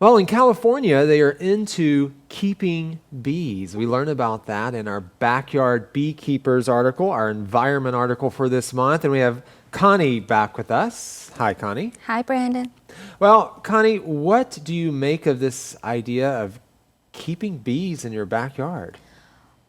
Well, in California, they are into keeping bees. We learn about that in our Backyard Beekeepers article, our environment article for this month. And we have Connie back with us. Hi, Connie. Hi, Brandon. Well, Connie, what do you make of this idea of keeping bees in your backyard?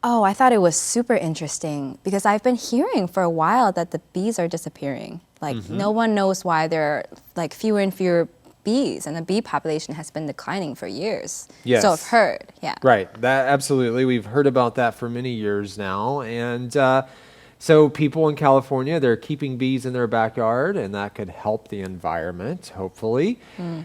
Oh, I thought it was super interesting because I've been hearing for a while that the bees are disappearing. No one knows why there are fewer and fewer bees, and the bee population has been declining for years. Yes. So I've heard, yeah. Right, that absolutely. We've heard about that for many years now. And so people in California, they're keeping bees in their backyard, and that could help the environment, hopefully. And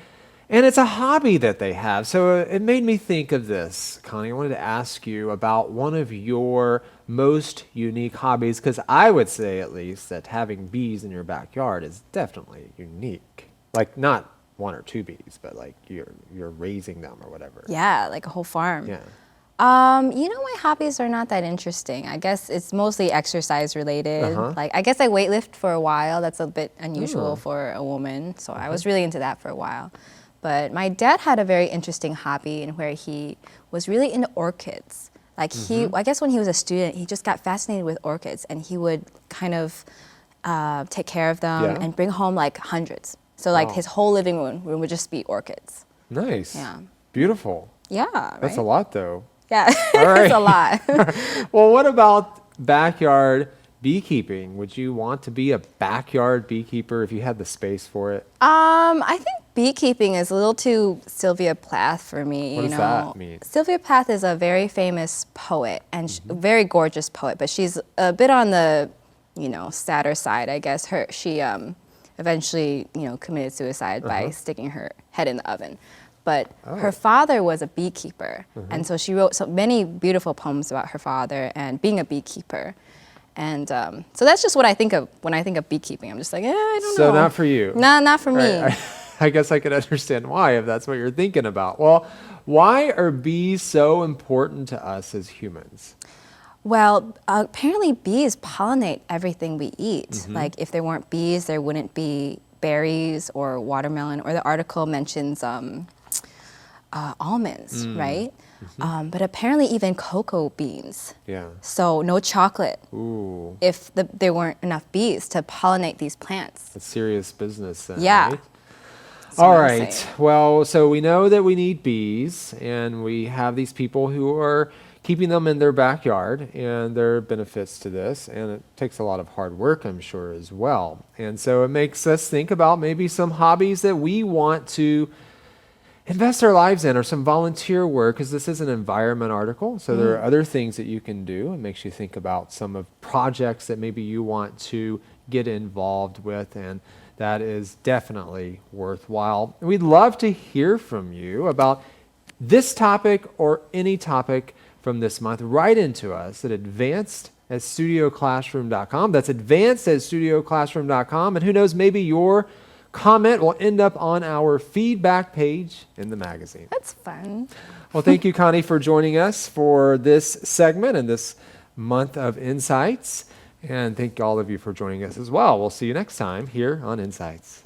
it's a hobby that they have. So it made me think of this, Connie. I wanted to ask you about one of your most unique hobbies, because I would say at least that having bees in your backyard is definitely unique. Not one or two bees, but you're raising them or whatever. Yeah, like a whole farm. Yeah. My hobbies are not that interesting. I guess it's mostly exercise related. I guess I weightlift for a while. That's a bit unusual for a woman. So I was really into that for a while. But my dad had a very interesting hobby in where he was really into orchids. I guess when he was a student, he just got fascinated with orchids, and he would kind of take care of them and bring home hundreds. So his whole living room would just be orchids. Nice. Yeah. Beautiful. Yeah, That's right? a lot, though. Yeah, All right. it's a lot. Well, what about backyard beekeeping? Would you want to be a backyard beekeeper if you had the space for it? I think beekeeping is a little too Sylvia Plath for me. What does that mean? Sylvia Plath is a very famous poet and a very gorgeous poet, but she's a bit on the, sadder side, I guess. She eventually, committed suicide by sticking her head in the oven. But her father was a beekeeper, and so she wrote so many beautiful poems about her father and being a beekeeper. And so that's just what I think of when I think of beekeeping. I'm just I don't know. So not for you. No, not for me. I guess I could understand why if that's what you're thinking about. Well, why are bees so important to us as humans? Well, apparently bees pollinate everything we eat. If there weren't bees, there wouldn't be berries or watermelon, or the article mentions almonds, right? But apparently even cocoa beans. Yeah. So no chocolate. Ooh. If there weren't enough bees to pollinate these plants. It's serious business then, Yeah. right? All right. Well, so we know that we need bees, and we have these people who are keeping them in their backyard, and there are benefits to this, and it takes a lot of hard work, I'm sure, as well. And so it makes us think about maybe some hobbies that we want to invest our lives in, or some volunteer work, because this is an environment article, so there are other things that you can do. It makes you think about some of projects that maybe you want to get involved with, and that is definitely worthwhile. We'd love to hear from you about this topic or any topic from this month. Write into us at advanced@studioclassroom.com. That's advanced@studioclassroom.com. And who knows, maybe your comment will end up on our feedback page in the magazine. That's fun. Well, thank you, Connie, for joining us for this segment and this month of Insights. And thank all of you for joining us as well. We'll see you next time here on Insights.